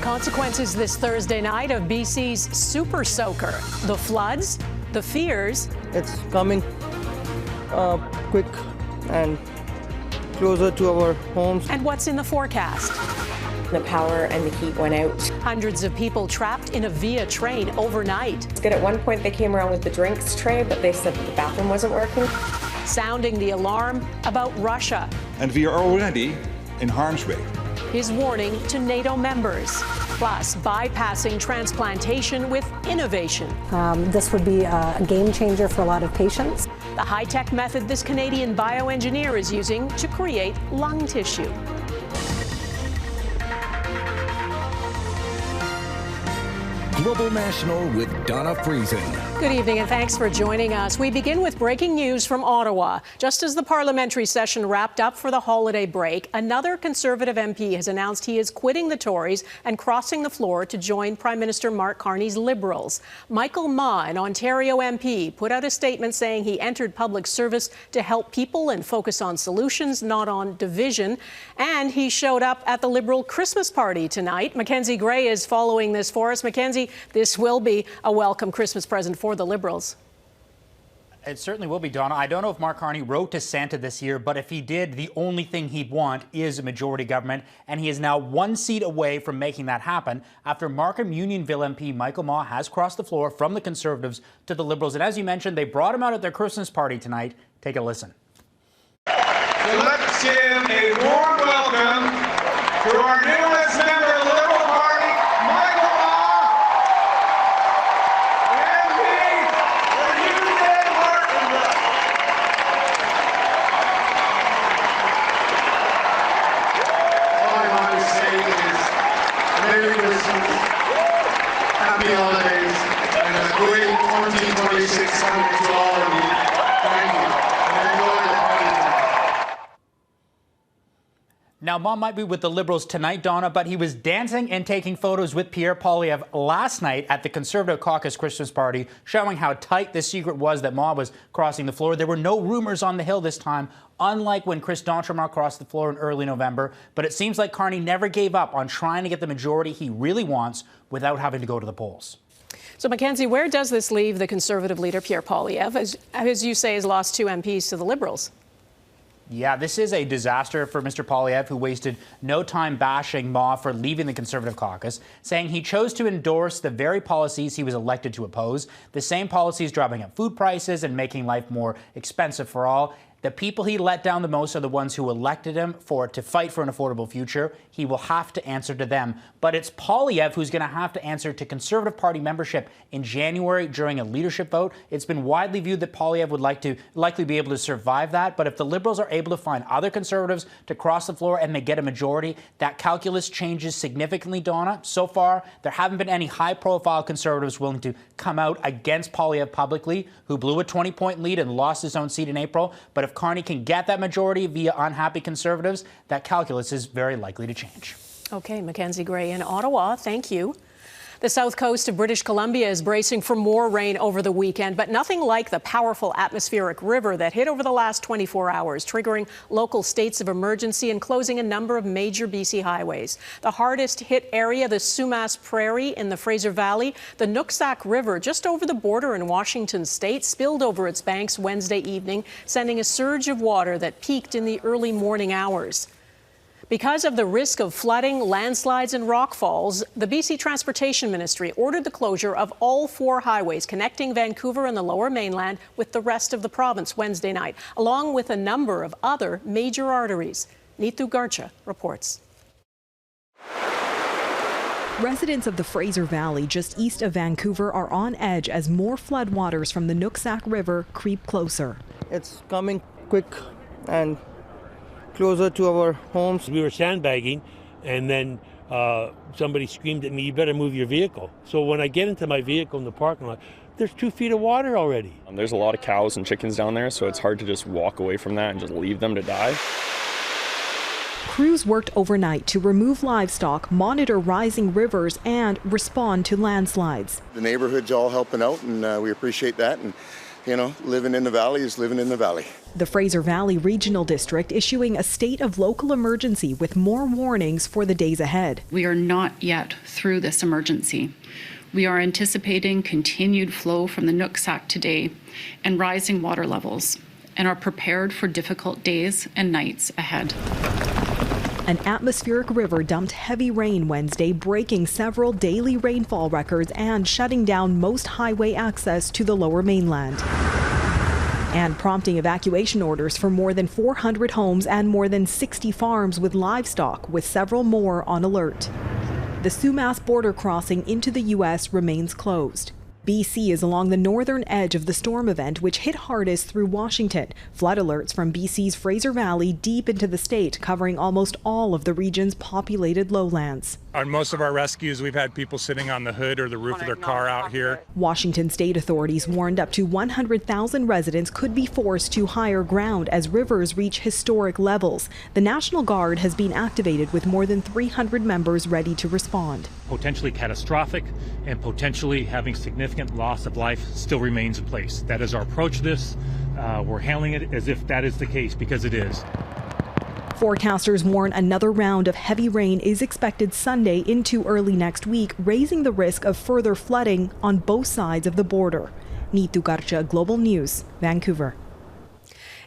Consequences this Thursday night of BC's super soaker. The floods, the fears. It's coming quick and closer to our homes. And what's in the forecast? The power and the heat went out. Hundreds of people trapped in a Via train overnight. It's good. At one point they came around with the drinks tray, but they said the bathroom wasn't working. Sounding the alarm about Russia. And we are already in harm's way. His warning to NATO members. Plus, bypassing transplantation with innovation. This would be a game changer for a lot of patients. The high-tech method this Canadian bioengineer is using to create lung tissue. Global National with Donna Friesen. Good evening and thanks for joining us. We begin with breaking news from Ottawa. Just as the parliamentary session wrapped up for the holiday break, another Conservative MP has announced he is quitting the Tories and crossing the floor to join Prime Minister Mark Carney's Liberals. Michael Ma, an Ontario MP, put out a statement saying he entered public service to help people and focus on solutions, not on division. And he showed up at the Liberal Christmas party tonight. Mackenzie Gray is following this for us. Mackenzie, this will be a welcome Christmas present for the Liberals. It certainly will be, Donna. I don't know if Mark Carney wrote to Santa this year, but if he did, the only thing he'd want is a majority government, and he is now one seat away from making that happen after Markham Unionville MP Michael Ma has crossed the floor from the Conservatives to the Liberals. And as you mentioned, they brought him out at their Christmas party tonight. Take a listen. So let's give a warm welcome to our newest member of the Liberal Party, Michael Ma. Happy holidays and a great 2026 coming to all of you. Thank you. And enjoy the party tonight. Now, Ma might be with the Liberals tonight, Donna, but he was dancing and taking photos with Pierre Poilievre last night at the Conservative Caucus Christmas party, showing how tight the secret was that Ma was crossing the floor. There were no rumors on the Hill this time, unlike when Chris D'Entremont crossed the floor in early November. But it seems like Carney never gave up on trying to get the majority he really wants without having to go to the polls. So, Mackenzie, where does this leave the Conservative leader, Pierre Poilievre, as you say, has lost 2 MPs to the Liberals? Yeah, this is a disaster for Mr. Poilievre, who wasted no time bashing Ma for leaving the Conservative caucus, saying he chose to endorse the very policies he was elected to oppose, the same policies driving up food prices and making life more expensive for all. The people he let down the most are the ones who elected him to fight for an affordable future. He will have to answer to them. But it's Poilievre who's going to have to answer to Conservative Party membership in January during a leadership vote. It's been widely viewed that Poilievre would likely be able to survive that. But if the Liberals are able to find other Conservatives to cross the floor and they get a majority, that calculus changes significantly, Donna. So far, there haven't been any high-profile Conservatives willing to come out against Poilievre publicly, who blew a 20-point lead and lost his own seat in April. But if Carney can get that majority via unhappy Conservatives, that calculus is very likely to change. Okay, Mackenzie Gray in Ottawa, thank you. The south coast of British Columbia is bracing for more rain over the weekend, but nothing like the powerful atmospheric river that hit over the last 24 hours, triggering local states of emergency and closing a number of major BC highways. The hardest hit area, the Sumas Prairie in the Fraser Valley, the Nooksack River just over the border in Washington state, spilled over its banks Wednesday evening, sending a surge of water that peaked in the early morning hours. Because of the risk of flooding, landslides and rockfalls, the BC Transportation Ministry ordered the closure of all 4 highways connecting Vancouver and the Lower Mainland with the rest of the province Wednesday night, along with a number of other major arteries. Neetu Garcha reports. Residents of the Fraser Valley just east of Vancouver are on edge as more floodwaters from the Nooksack River creep closer. It's coming quick and closer to our homes. We were sandbagging, and then somebody screamed at me, "You better move your vehicle." So when I get into my vehicle in the parking lot, there's 2 feet of water already. There's a lot of cows and chickens down there, so it's hard to just walk away from that and just leave them to die. Crews worked overnight to remove livestock, monitor rising rivers, and respond to landslides. The neighborhood's all helping out, and we appreciate that. And living in the valley is living in the valley. The Fraser Valley Regional District issuing a state of local emergency with more warnings for the days ahead. We are not yet through this emergency. We are anticipating continued flow from the Nooksack today and rising water levels, and are prepared for difficult days and nights ahead. An atmospheric river dumped heavy rain Wednesday, breaking several daily rainfall records and shutting down most highway access to the lower mainland, and prompting evacuation orders for more than 400 homes and more than 60 farms with livestock, with several more on alert. The Sumas border crossing into the U.S. remains closed. BC is along the northern edge of the storm event, which hit hardest through Washington. Flood alerts from BC's Fraser Valley deep into the state, covering almost all of the region's populated lowlands. On most of our rescues, we've had people sitting on the hood or the roof of their car out here. Washington state authorities warned up to 100,000 residents could be forced to higher ground as rivers reach historic levels. The National Guard has been activated with more than 300 members ready to respond. Potentially catastrophic and potentially having significant loss of life still remains in place. That is our approach to this. We're handling it as if that is the case, because it is. Forecasters warn another round of heavy rain is expected Sunday into early next week, raising the risk of further flooding on both sides of the border. Neetu Garcha, Global News, Vancouver.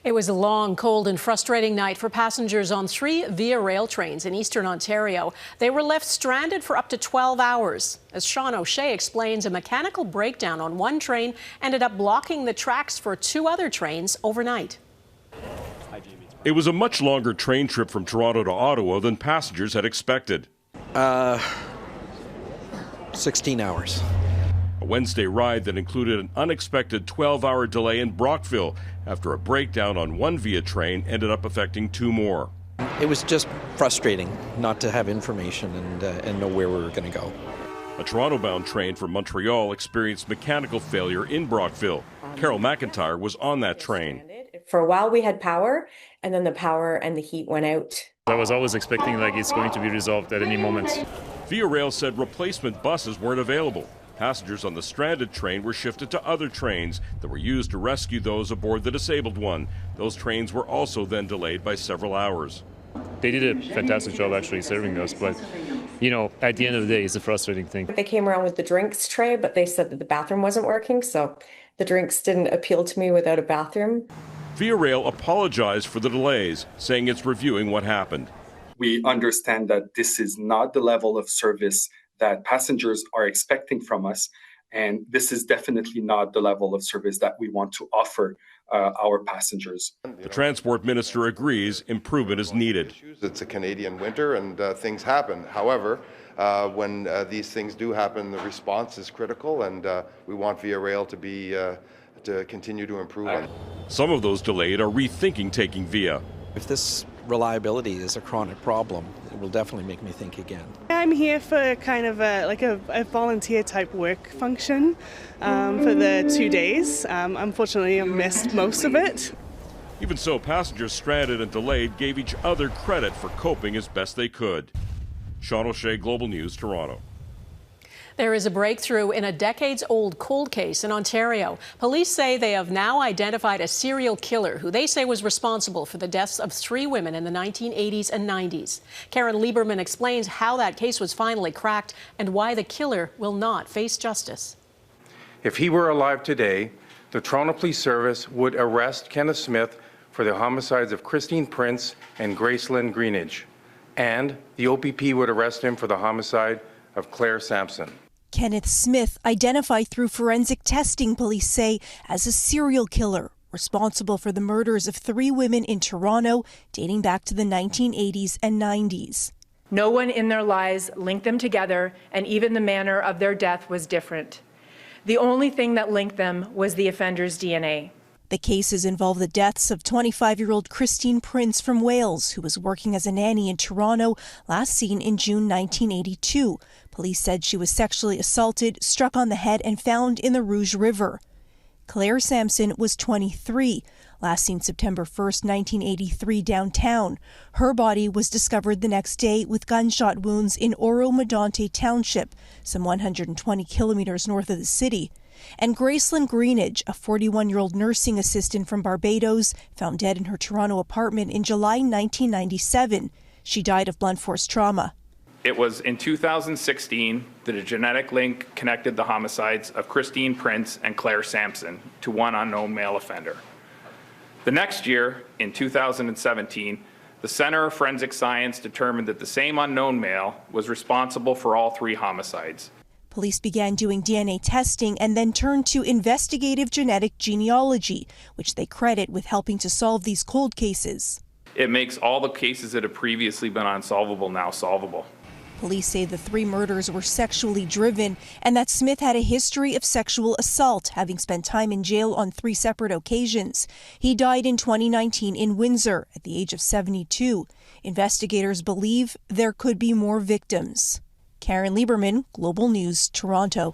It was a long, cold and frustrating night for passengers on 3 Via Rail trains in eastern Ontario. They were left stranded for up to 12 hours. As Sean O'Shea explains, a mechanical breakdown on one train ended up blocking the tracks for 2 other trains overnight. It was a much longer train trip from Toronto to Ottawa than passengers had expected. 16 hours. A Wednesday ride that included an unexpected 12-hour delay in Brockville after a breakdown on one Via train ended up affecting 2 more. It was just frustrating not to have information and know where we were going to go. A Toronto-bound train from Montreal experienced mechanical failure in Brockville. Carol McIntyre was on that train. For a while we had power, and then the power and the heat went out. I was always expecting it's going to be resolved at any moment. Via Rail said replacement buses weren't available. Passengers on the stranded train were shifted to other trains that were used to rescue those aboard the disabled one. Those trains were also then delayed by several hours. They did a fantastic job actually serving us, but at the end of the day, it's a frustrating thing. They came around with the drinks tray, but they said that the bathroom wasn't working, so the drinks didn't appeal to me without a bathroom. Via Rail apologized for the delays, saying it's reviewing what happened. We understand that this is not the level of service that passengers are expecting from us, and this is definitely not the level of service that we want to offer our passengers. The Transport Minister agrees improvement is needed. It's a Canadian winter and things happen. However, when these things do happen, the response is critical, and we want Via Rail to continue to improve on it. Some of those delayed are rethinking taking Via. If this reliability is a chronic problem, it will definitely make me think again. I'm here for kind of a volunteer type work function for the 2 days. Unfortunately, I missed most of it. Even so, passengers stranded and delayed gave each other credit for coping as best they could. Sean O'Shea, Global News, Toronto. There is a breakthrough in a decades-old cold case in Ontario. Police say they have now identified a serial killer who they say was responsible for the deaths of 3 women in the 1980s and 90s. Karen Lieberman explains how that case was finally cracked and why the killer will not face justice. If he were alive today, the Toronto Police Service would arrest Kenneth Smith for the homicides of Christine Prince and Gracelyn Greenidge, and the OPP would arrest him for the homicide of Claire Sampson. Kenneth Smith, identified through forensic testing, police say, as a serial killer responsible for the murders of 3 women in Toronto dating back to the 1980s and 90s. No one in their lives linked them together, and even the manner of their death was different. The only thing that linked them was the offender's DNA. The cases involve the deaths of 25-year-old Christine Prince from Wales, who was working as a nanny in Toronto, last seen in June 1982. Police said she was sexually assaulted, struck on the head, and found in the Rouge River. Claire Sampson was 23, last seen September 1st, 1983, downtown. Her body was discovered the next day with gunshot wounds in Oro-Medonte Township, some 120 kilometers north of the city. And Gracelyn Greenidge, a 41-year-old nursing assistant from Barbados, found dead in her Toronto apartment in July 1997. She died of blunt force trauma. It was in 2016 that a genetic link connected the homicides of Christine Prince and Claire Sampson to one unknown male offender. The next year, in 2017, the Center of Forensic Science determined that the same unknown male was responsible for all 3 homicides. Police began doing DNA testing and then turned to investigative genetic genealogy, which they credit with helping to solve these cold cases. It makes all the cases that have previously been unsolvable now solvable. Police say the 3 murders were sexually driven and that Smith had a history of sexual assault, having spent time in jail on 3 separate occasions. He died in 2019 in Windsor at the age of 72. Investigators believe there could be more victims. Karen Lieberman, Global News, Toronto.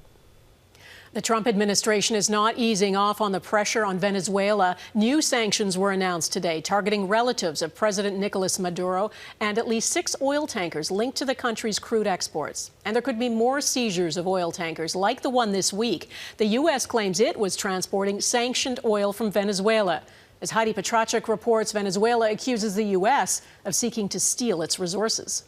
The Trump administration is not easing off on the pressure on Venezuela. New sanctions were announced today, targeting relatives of President Nicolas Maduro and at least 6 oil tankers linked to the country's crude exports. And there could be more seizures of oil tankers, like the one this week. The U.S. claims it was transporting sanctioned oil from Venezuela. As Heidi Petracek reports, Venezuela accuses the U.S. of seeking to steal its resources.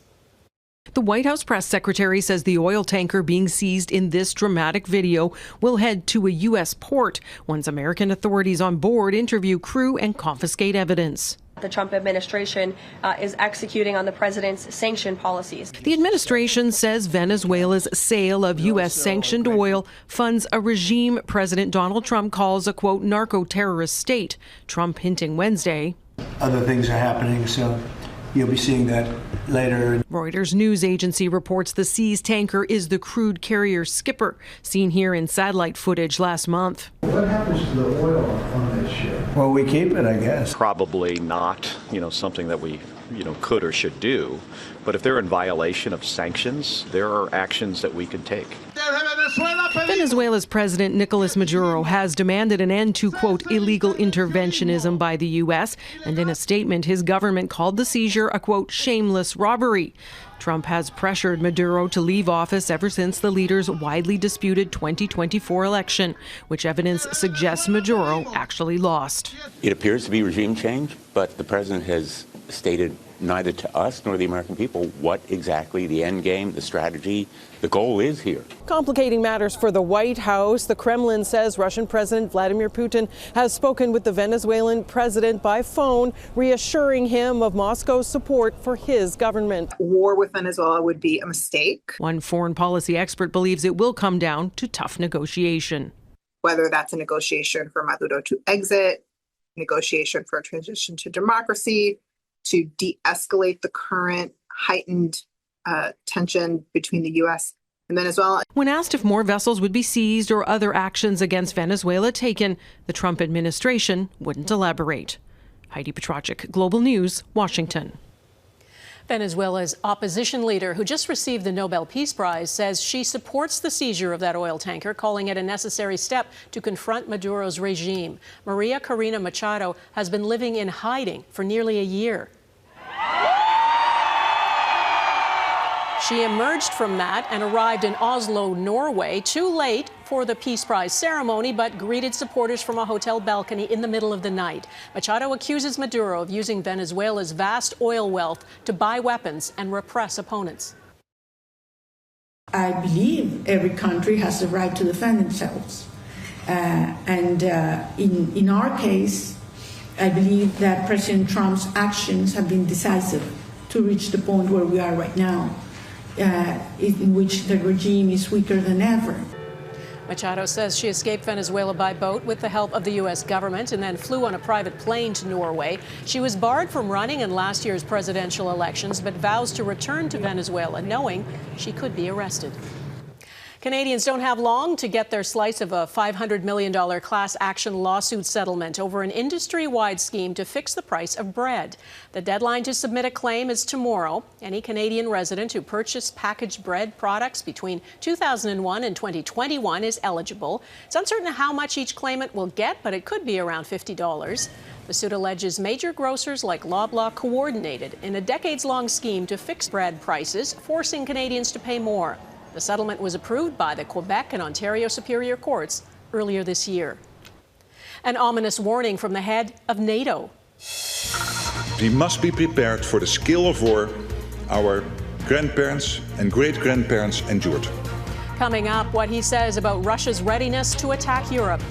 The White House press secretary says the oil tanker being seized in this dramatic video will head to a U.S. port once American authorities on board interview crew and confiscate evidence. The Trump administration is executing on the president's sanction policies. The administration says Venezuela's sale of U.S. sanctioned oil funds a regime President Donald Trump calls a, quote, narco-terrorist state. Trump hinting Wednesday. Other things are happening, so you'll be seeing that later. Reuters news agency reports the seized tanker is the crude carrier Skipper, seen here in satellite footage last month. What happens to the oil on this ship? Well, we keep it, I guess. Probably not, something that we, could or should do. But if they're in violation of sanctions, there are actions that we could take. Venezuela's President Nicolas Maduro has demanded an end to, quote, illegal interventionism by the U.S. And in a statement, his government called the seizure a, quote, shameless robbery. Trump has pressured Maduro to leave office ever since the leader's widely disputed 2024 election, which evidence suggests Maduro actually lost. It appears to be regime change, but the president has stated neither to us nor the American people what exactly the end game, the strategy, the goal is here. Complicating matters for the White House. The Kremlin says Russian President Vladimir Putin has spoken with the Venezuelan president by phone, reassuring him of Moscow's support for his government. War with Venezuela would be a mistake. One foreign policy expert believes it will come down to tough negotiation. Whether that's a negotiation for Maduro to exit, negotiation for a transition to democracy, to de-escalate the current heightened tension between the U.S. and Venezuela. When asked if more vessels would be seized or other actions against Venezuela taken, the Trump administration wouldn't elaborate. Heidi Petracek, Global News, Washington. Venezuela's opposition leader, who just received the Nobel Peace Prize, says she supports the seizure of that oil tanker, calling it a necessary step to confront Maduro's regime. Maria Corina Machado has been living in hiding for nearly a year. She emerged from that and arrived in Oslo, Norway, too late for the Peace Prize ceremony, but greeted supporters from a hotel balcony in the middle of the night. Machado accuses Maduro of using Venezuela's vast oil wealth to buy weapons and repress opponents. I believe every country has the right to defend themselves. In our case, I believe that President Trump's actions have been decisive to reach the point where we are right now, in which the regime is weaker than ever. Machado says she escaped Venezuela by boat with the help of the U.S. government and then flew on a private plane to Norway. She was barred from running in last year's presidential elections, but vows to return to Venezuela, knowing she could be arrested. Canadians don't have long to get their slice of a $500 million class action lawsuit settlement over an industry-wide scheme to fix the price of bread. The deadline to submit a claim is tomorrow. Any Canadian resident who purchased packaged bread products between 2001 and 2021 is eligible. It's uncertain how much each claimant will get, but it could be around $50. The suit alleges major grocers like Loblaw coordinated in a decades-long scheme to fix bread prices, forcing Canadians to pay more. The settlement was approved by the Quebec and Ontario Superior Courts earlier this year. An ominous warning from the head of NATO. We must be prepared for the scale of war our grandparents and great-grandparents endured. Coming up, what he says about Russia's readiness to attack Europe.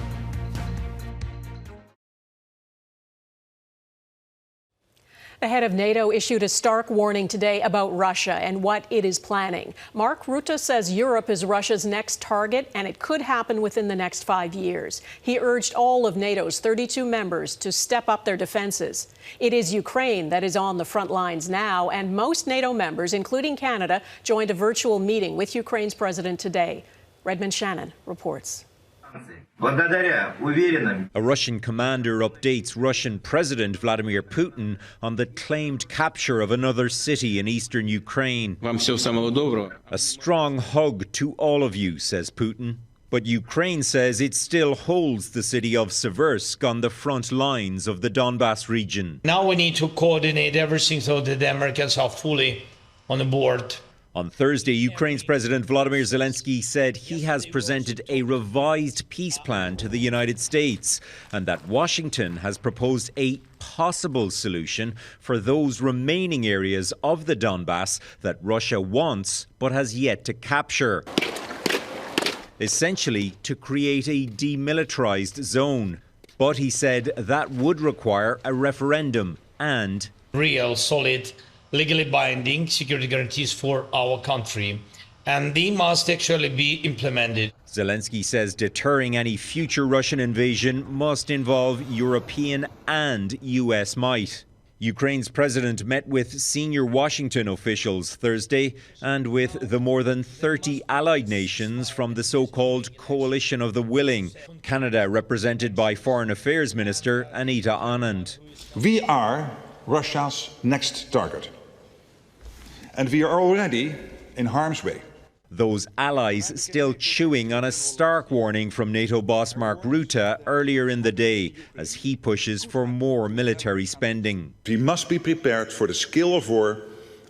The head of NATO issued a stark warning today about Russia and what it is planning. Mark Rutte says Europe is Russia's next target, and it could happen within the next 5 years. He urged all of NATO's 32 members to step up their defenses. It is Ukraine that is on the front lines now, and most NATO members, including Canada, joined a virtual meeting with Ukraine's president today. Redmond Shannon reports. A Russian commander updates Russian President Vladimir Putin on the claimed capture of another city in eastern Ukraine. A strong hug to all of you, says Putin. But Ukraine says it still holds the city of Seversk on the front lines of the Donbas region. Now we need to coordinate everything so that the Americans are fully on board. On Thursday, Ukraine's President Volodymyr Zelenskyy said he has presented a revised peace plan to the United States and that Washington has proposed a possible solution for those remaining areas of the Donbas that Russia wants but has yet to capture. Essentially, to create a demilitarized zone. But he said that would require a referendum and real, solid, legally binding security guarantees for our country, and they must actually be implemented. Zelenskyy says deterring any future Russian invasion must involve European and US might. Ukraine's president met with senior Washington officials Thursday and with the more than 30 allied nations from the so-called Coalition of the Willing, Canada represented by Foreign Affairs Minister Anita Anand. We are Russia's next target. And we are already in harm's way. Those allies still chewing on a stark warning from NATO boss Mark Rutte earlier in the day as he pushes for more military spending. We must be prepared for the scale of war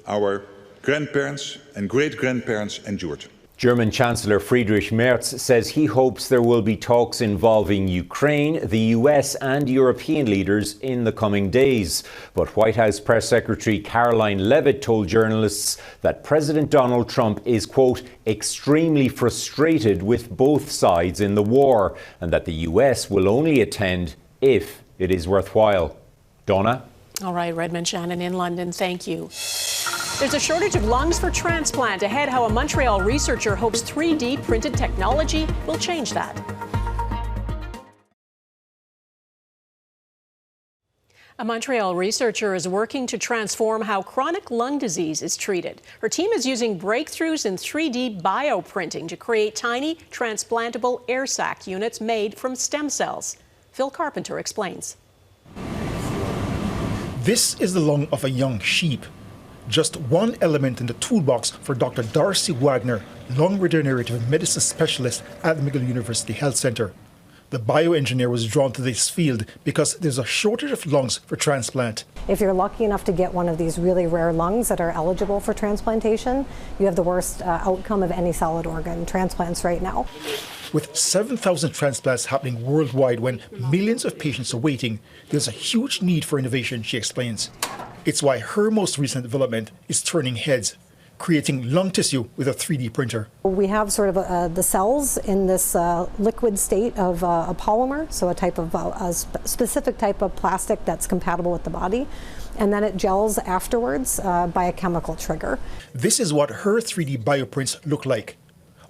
our grandparents and great-grandparents endured. German Chancellor Friedrich Merz says he hopes there will be talks involving Ukraine, the US and European leaders in the coming days. But White House Press Secretary Caroline Leavitt told journalists that President Donald Trump is, quote, extremely frustrated with both sides in the war and that the US will only attend if it is worthwhile. Donna? All right, Redmond Shannon in London, thank you. There's a shortage of lungs for transplant. Ahead, how a Montreal researcher hopes 3D printed technology will change that. A Montreal researcher is working to transform how chronic lung disease is treated. Her team is using breakthroughs in 3D bioprinting to create tiny, transplantable air sac units made from stem cells. Phil Carpenter explains. This is the lung of a young sheep. Just one element in the toolbox for Dr. Darcy Wagner, lung regenerative medicine specialist at the McGill University Health Centre. The bioengineer was drawn to this field because there's a shortage of lungs for transplant. If you're lucky enough to get one of these really rare lungs that are eligible for transplantation, you have the worst outcome of any solid organ transplants right now. With 7,000 transplants happening worldwide when millions of patients are waiting, there's a huge need for innovation, she explains. It's why her most recent development is turning heads, creating lung tissue with a 3D printer. We have sort of the cells in this liquid state of a polymer, so a type of a specific type of plastic that's compatible with the body, and then it gels afterwards by a chemical trigger. This is what her 3D bioprints look like.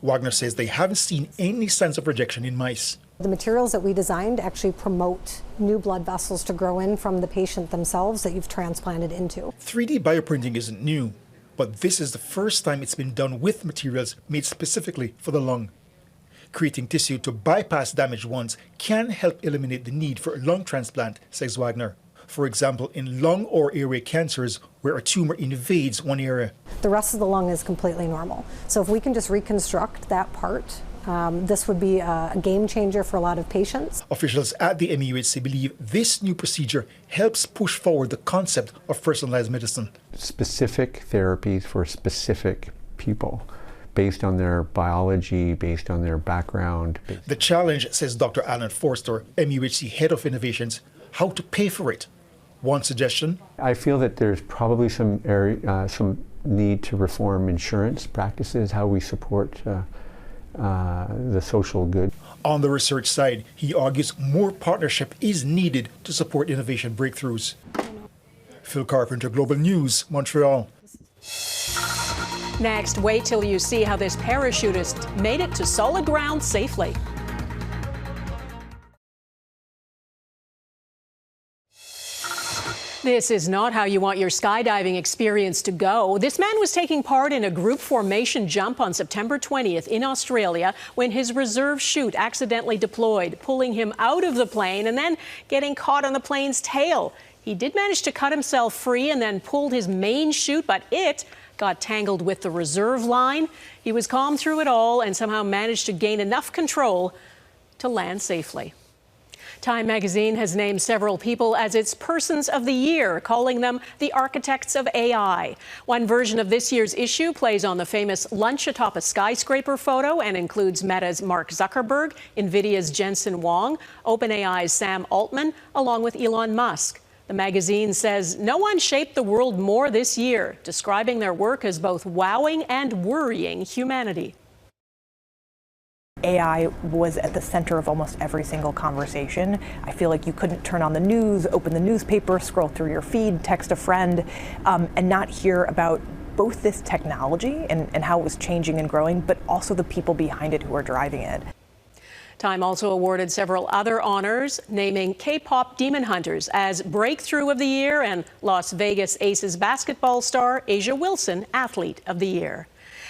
Wagner says they haven't seen any signs of rejection in mice. The materials that we designed actually promote new blood vessels to grow in from the patient themselves that you've transplanted into. 3D bioprinting isn't new, but this is the first time it's been done with materials made specifically for the lung. Creating tissue to bypass damaged ones can help eliminate the need for a lung transplant, says Wagner. For example, in lung or airway cancers where a tumor invades one area. The rest of the lung is completely normal. So if we can just reconstruct that part, this would be a game changer for a lot of patients. Officials at the MUHC believe this new procedure helps push forward the concept of personalized medicine. Specific therapies for specific people based on their biology, based on their background. The challenge, says Dr. Alan Forster, MUHC Head of Innovations, how to pay for it. One suggestion? I feel that there's probably some need to reform insurance practices, how we support the social good. On the research side, he argues more partnership is needed to support innovation breakthroughs. Phil Carpenter, Global News, Montreal. Next, wait till you see how this parachutist made it to solid ground safely. This is not how you want your skydiving experience to go. This man was taking part in a group formation jump on September 20th in Australia when his reserve chute accidentally deployed, pulling him out of the plane and then getting caught on the plane's tail. He did manage to cut himself free and then pulled his main chute, but it got tangled with the reserve line. He was calm through it all and somehow managed to gain enough control to land safely. Time magazine has named several people as its Persons of the Year, calling them the architects of AI. One version of this year's issue plays on the famous lunch atop a skyscraper photo and includes Meta's Mark Zuckerberg, Nvidia's Jensen Huang, OpenAI's Sam Altman, along with Elon Musk. The magazine says no one shaped the world more this year, describing their work as both wowing and worrying humanity. AI was at the center of almost every single conversation. I feel like you couldn't turn on the news, open the newspaper, scroll through your feed, text a friend, and not hear about both this technology and how it was changing and growing, but also the people behind it who are driving it. Time also awarded several other honors, naming K-pop Demon Hunters as Breakthrough of the Year and Las Vegas Aces basketball star Asia Wilson Athlete of the Year.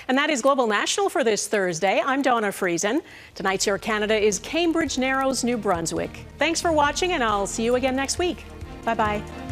And that is Global National for this Thursday. I'm Donna Friesen. Tonight's Your Canada is Cambridge, Narrows, New Brunswick. Thanks for watching, and I'll see you again next week. Bye-bye.